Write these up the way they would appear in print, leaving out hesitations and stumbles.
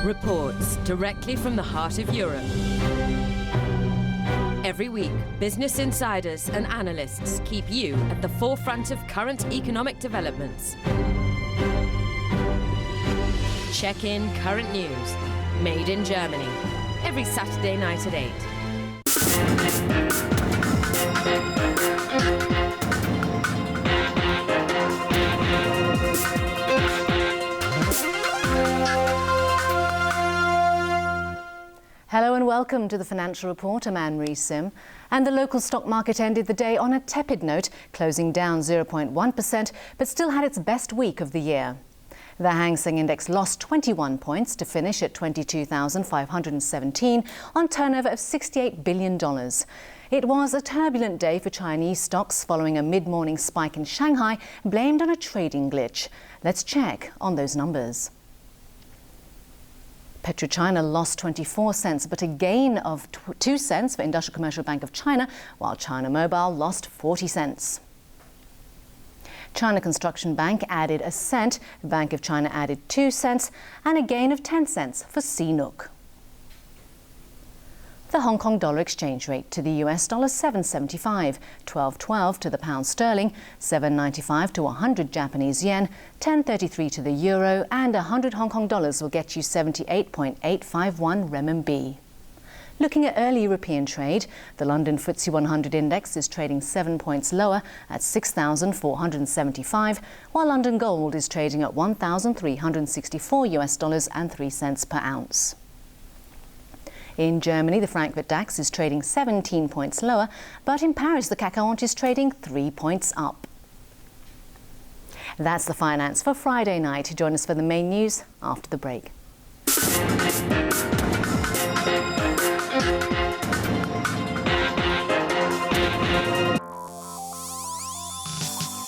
Reports directly from the heart of Europe. Every week, business insiders and analysts keep you at the forefront of current economic developments. Check in current news, made in Germany, every Saturday night at 8. Hello and welcome to the Financial Report. I'm Anne-Marie Sim. And the local stock market ended the day on a tepid note, closing down 0.1%, but still had its best week of the year. The Hang Seng Index lost 21 points to finish at 22,517 on turnover of $68 billion. It was a turbulent day for Chinese stocks following a mid-morning spike in Shanghai blamed on a trading glitch. Let's check on those numbers. PetroChina lost 24 cents, but a gain of 2 cents for Industrial Commercial Bank of China, while China Mobile lost 40 cents. China Construction Bank added a cent, Bank of China added 2 cents, and a gain of 10 cents for CNOOC. The Hong Kong dollar exchange rate to the US dollar 7.75, 12.12 to the pound sterling, 7.95 to 100 Japanese yen, 10.33 to the euro, and 100 Hong Kong dollars will get you 78.851 renminbi. Looking at early European trade, the London FTSE 100 index is trading 7 points lower at 6,475, while London gold is trading at $1,364 and 3 cents per ounce. In Germany, the Frankfurt DAX is trading 17 points lower, but in Paris, the CAC 40 is trading 3 points up. That's the finance for Friday night. Join us for the main news after the break.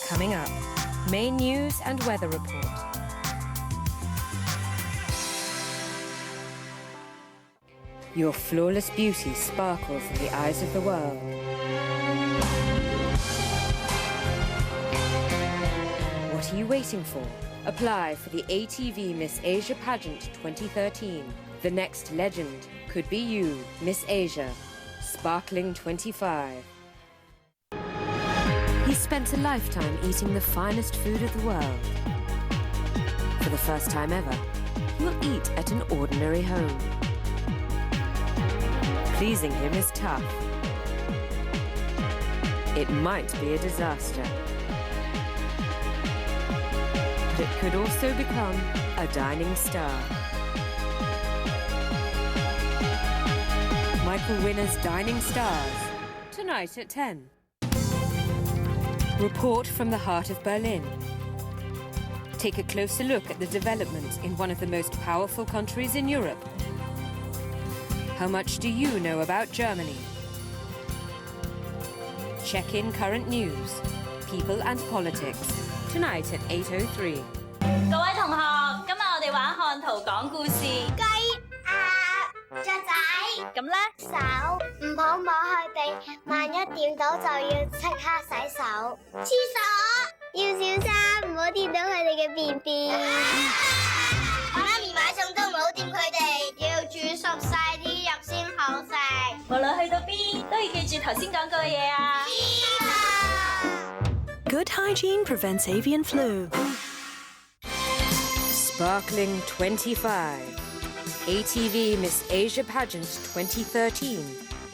Coming up, main news and weather report. Your flawless beauty sparkles in the eyes of the world. What are you waiting for? Apply for the ATV Miss Asia Pageant 2013. The next legend could be you, Miss Asia, sparkling 25. He spent a lifetime eating the finest food of the world. For the first time ever, he will eat at an ordinary home. Pleasing him is tough. It might be a disaster. But it could also become a dining star. Michael Winner's Dining Stars, tonight at 10. Report from the heart of Berlin. Take a closer look at the developments in one of the most powerful countries in Europe. How much do you know about Germany? Check in current news, people and politics, tonight at 8:03. 各位同學，今日我哋玩看圖講故事。雞、鴨、雀仔。咁咧，手唔好摸去地，萬一掂到就要即刻洗手。廁所要小心，唔好掂到佢哋嘅便便。媽咪買餸都唔好掂佢哋，要煮熟晒啲入先好食。無論去到邊，都要記住頭先講過嘅嘢啊。Good hygiene prevents avian flu. Sparkling 25. ATV Miss Asia Pageant 2013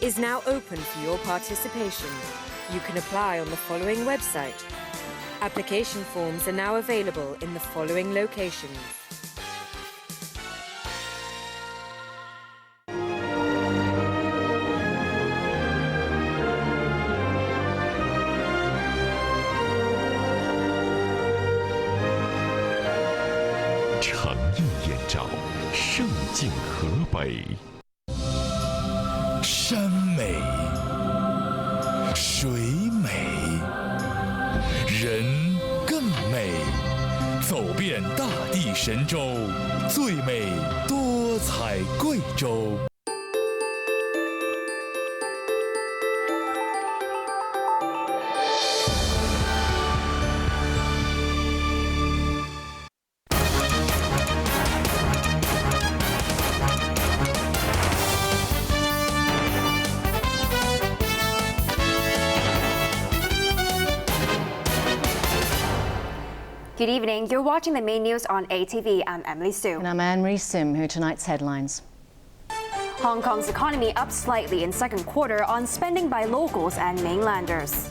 is now open for your participation. You can apply on the following website. Application forms are now available in the following locations. Chengyin 山美，水美，人更美。走遍大地神州，最美多彩贵州。Good evening. You're watching the main news on ATV. I'm Emily Sue. And I'm Anne-Marie Sim. Here are tonight's headlines. Hong Kong's economy up slightly in second quarter on spending by locals and mainlanders.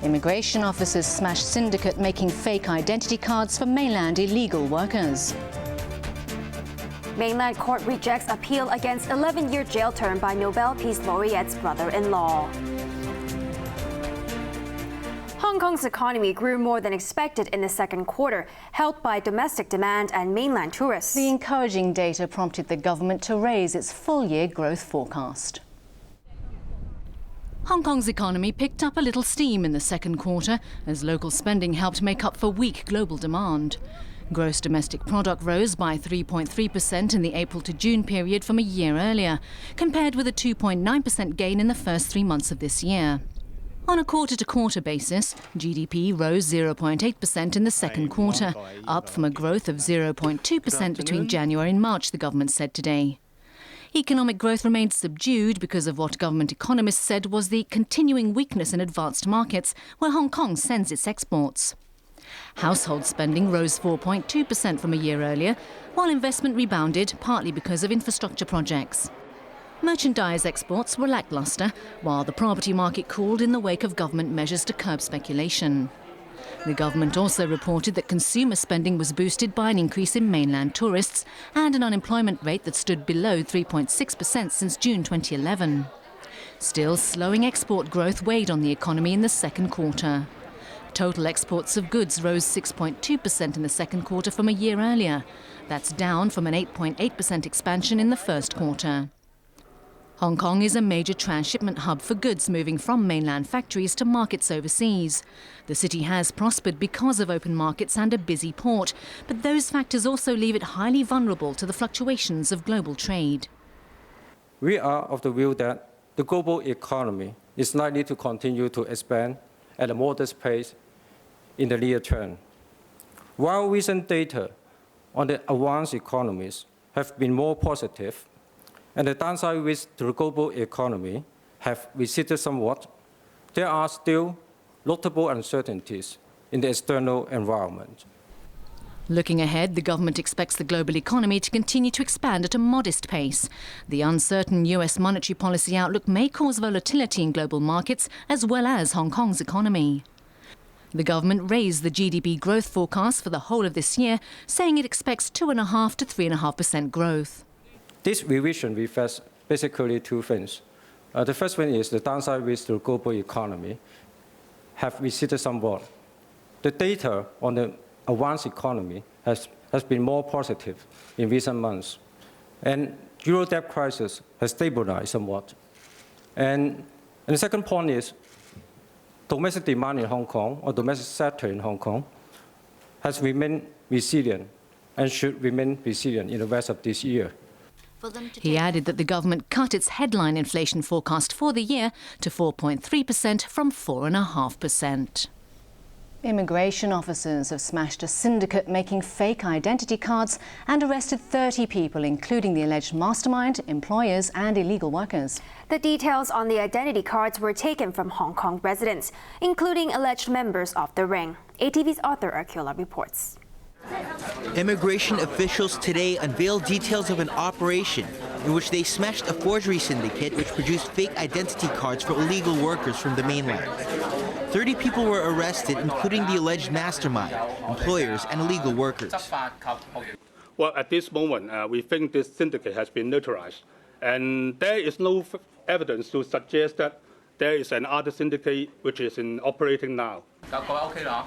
Immigration officers smash syndicate making fake identity cards for mainland illegal workers. Mainland court rejects appeal against 11-year jail term by Nobel Peace Laureate's brother-in-law. Hong Kong's economy grew more than expected in the second quarter, helped by domestic demand and mainland tourists. The encouraging data prompted the government to raise its full-year growth forecast. Hong Kong's economy picked up a little steam in the second quarter as local spending helped make up for weak global demand. Gross domestic product rose by 3.3% in the April to June period from a year earlier, compared with a 2.9% gain in the first 3 months of this year. On a quarter-to-quarter basis, GDP rose 0.8% in the second quarter, up from a growth of 0.2% between January and March, the government said today. Economic growth remained subdued because of what government economists said was the continuing weakness in advanced markets, where Hong Kong sends its exports. Household spending rose 4.2% from a year earlier, while investment rebounded, partly because of infrastructure projects. Merchandise exports were lacklustre, while the property market cooled in the wake of government measures to curb speculation. The government also reported that consumer spending was boosted by an increase in mainland tourists and an unemployment rate that stood below 3.6% since June 2011. Still, slowing export growth weighed on the economy in the second quarter. Total exports of goods rose 6.2% in the second quarter from a year earlier. That's down from an 8.8% expansion in the first quarter. Hong Kong is a major transshipment hub for goods moving from mainland factories to markets overseas. The city has prospered because of open markets and a busy port, but those factors also leave it highly vulnerable to the fluctuations of global trade. We are of the view that the global economy is likely to continue to expand at a modest pace in the near term. While recent data on the advanced economies have been more positive, and the downside risks to the global economy have receded somewhat, there are still notable uncertainties in the external environment. Looking ahead, the government expects the global economy to continue to expand at a modest pace. The uncertain US monetary policy outlook may cause volatility in global markets as well as Hong Kong's economy. The government raised the GDP growth forecast for the whole of this year, saying it expects 2.5% to 3.5% growth. This revision reflects basically two things. The first one is the downside risk to the global economy have receded somewhat. The data on the advanced economy has been more positive in recent months. And Euro debt crisis has stabilized somewhat. And the second point is domestic demand in Hong Kong, or domestic sector in Hong Kong, has remained resilient and should remain resilient in the rest of this year. He added that the government cut its headline inflation forecast for the year to 4.3% from 4.5%. Immigration officers have smashed a syndicate making fake identity cards and arrested 30 people, including the alleged mastermind, employers and illegal workers. The details on the identity cards were taken from Hong Kong residents, including alleged members of the ring. ATV's Arthur Arcula reports. Immigration officials today unveiled details of an operation in which they smashed a forgery syndicate which produced fake identity cards for illegal workers from the mainland. 30 people were arrested, including the alleged mastermind, employers, and illegal workers. Well, at this moment, we think this syndicate has been neutralized, and there is no evidence to suggest that there is another syndicate which is operating now.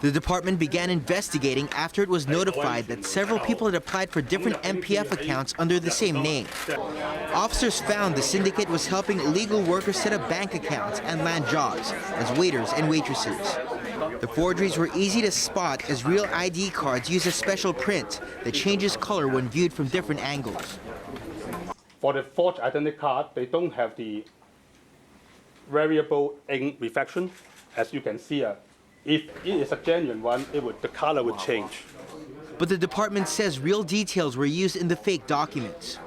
The department began investigating after it was notified that several people had applied for different MPF accounts under the same name. Officers found the syndicate was helping illegal workers set up bank accounts and land jobs as waiters and waitresses. The forgeries were easy to spot as real ID cards use a special print that changes color when viewed from different angles. For the forged identity card, they don't have the variable ink reflection, as you can see. If it is a genuine one, the color would change. But the department says real details were used in the fake documents.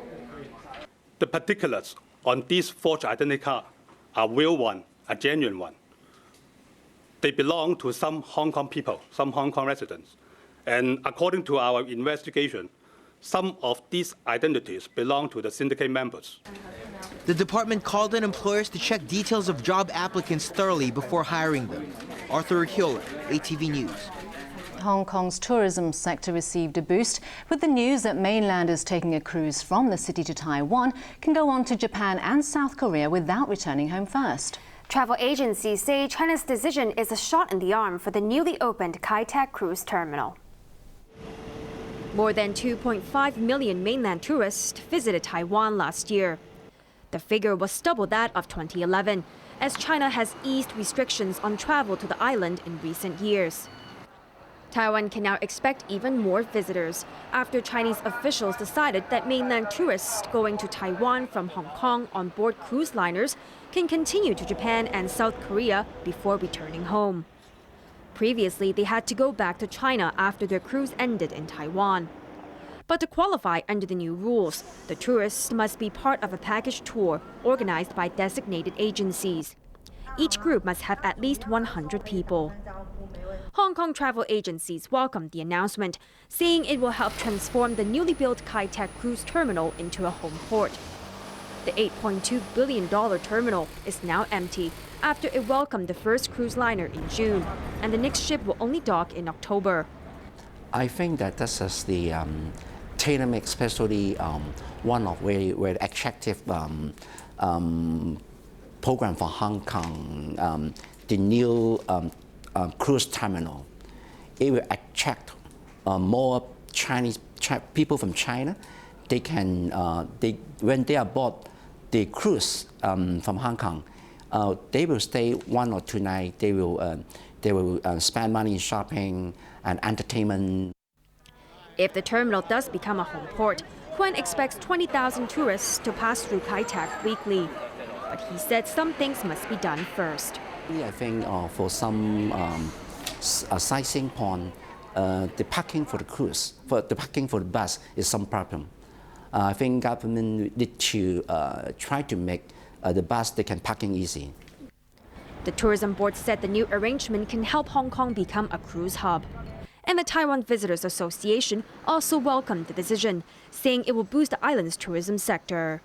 The particulars on this forged identity card are real one, a genuine one. they belong to some Hong Kong people, some Hong Kong residents. And according to our investigation, some of these identities belong to the syndicate members. The department called on employers to check details of job applicants thoroughly before hiring them. Arthur Hiola, ATV News. Hong Kong's tourism sector received a boost with the news that mainlanders taking a cruise from the city to Taiwan can go on to Japan and South Korea without returning home first. Travel agencies say China's decision is a shot in the arm for the newly opened Kai Tak cruise terminal. More than 2.5 million mainland tourists visited Taiwan last year. The figure was double that of 2011, as China has eased restrictions on travel to the island in recent years. Taiwan can now expect even more visitors after Chinese officials decided that mainland tourists going to Taiwan from Hong Kong on board cruise liners can continue to Japan and South Korea before returning home. Previously, they had to go back to China after their cruise ended in Taiwan. But to qualify under the new rules, the tourists must be part of a package tour organized by designated agencies. Each group must have at least 100 people. Hong Kong travel agencies welcomed the announcement, saying it will help transform the newly built Kai Tak cruise terminal into a home port. The $8.2 billion terminal is now empty after it welcomed the first cruise liner in June, and the next ship will only dock in October. I think that this is the tailor-made, especially one of very, very attractive program for Hong Kong, the new cruise terminal. It will attract more Chinese people from China. They can, when they are aboard the cruise from Hong Kong, they will stay 1 or 2 nights. They will spend money in shopping and entertainment. If the terminal does become a home port, Huan expects 20,000 tourists to pass through Kai Tak weekly. But he said some things must be done first. I think for some sightseeing point, the parking for the cruise, the parking for the bus is some problem. I think government need to try to make the bus they can parking easy. The tourism board said the new arrangement can help Hong Kong become a cruise hub. And the Taiwan Visitors Association also welcomed the decision, saying it will boost the island's tourism sector.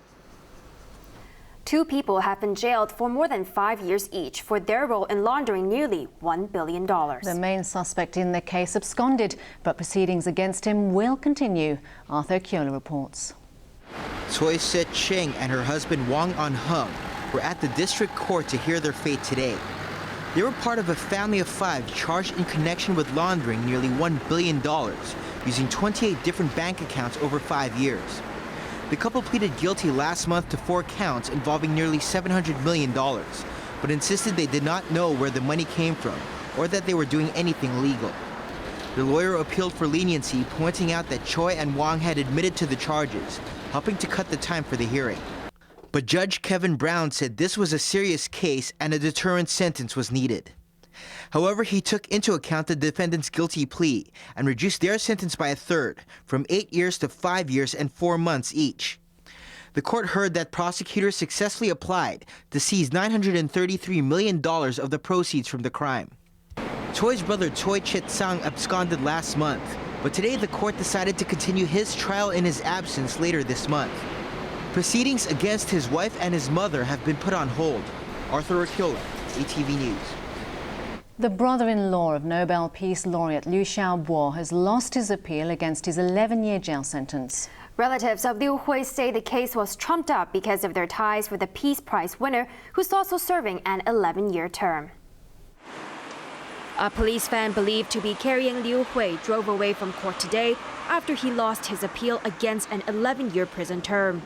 2 people have been jailed for more than 5 years each for their role in laundering nearly $1 billion. The main suspect in the case absconded, but proceedings against him will continue. Arthur Kyola reports. Choi Se-ching and her husband Wang An-hung were at the district court to hear their fate today. They were part of a family of 5 charged in connection with laundering nearly $1 billion, using 28 different bank accounts over 5 years. The couple pleaded guilty last month to 4 counts involving nearly $700 million, but insisted they did not know where the money came from or that they were doing anything legal. The lawyer appealed for leniency, pointing out that Choi and Wang had admitted to the charges, helping to cut the time for the hearing. But Judge Kevin Brown said this was a serious case and a deterrent sentence was needed. However, he took into account the defendant's guilty plea and reduced their sentence by 1/3, from 8 years to 5 years and 4 months each. The court heard that prosecutors successfully applied to seize $933 million of the proceeds from the crime. Choi's brother Choi Chit-sang absconded last month, but today the court decided to continue his trial in his absence later this month. Proceedings against his wife and his mother have been put on hold. Arthur Kyola, ATV News. The brother-in-law of Nobel Peace Laureate Liu Xiaobo has lost his appeal against his 11-year jail sentence. Relatives of Liu Hui say the case was trumped up because of their ties with the Peace Prize winner, who's also serving an 11-year term. A police van believed to be carrying Liu Hui drove away from court today after he lost his appeal against an 11-year prison term.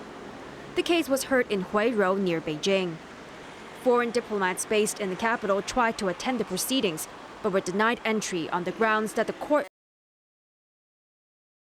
The case was heard in Huairou near Beijing. Foreign diplomats based in the capital tried to attend the proceedings, but were denied entry on the grounds that the court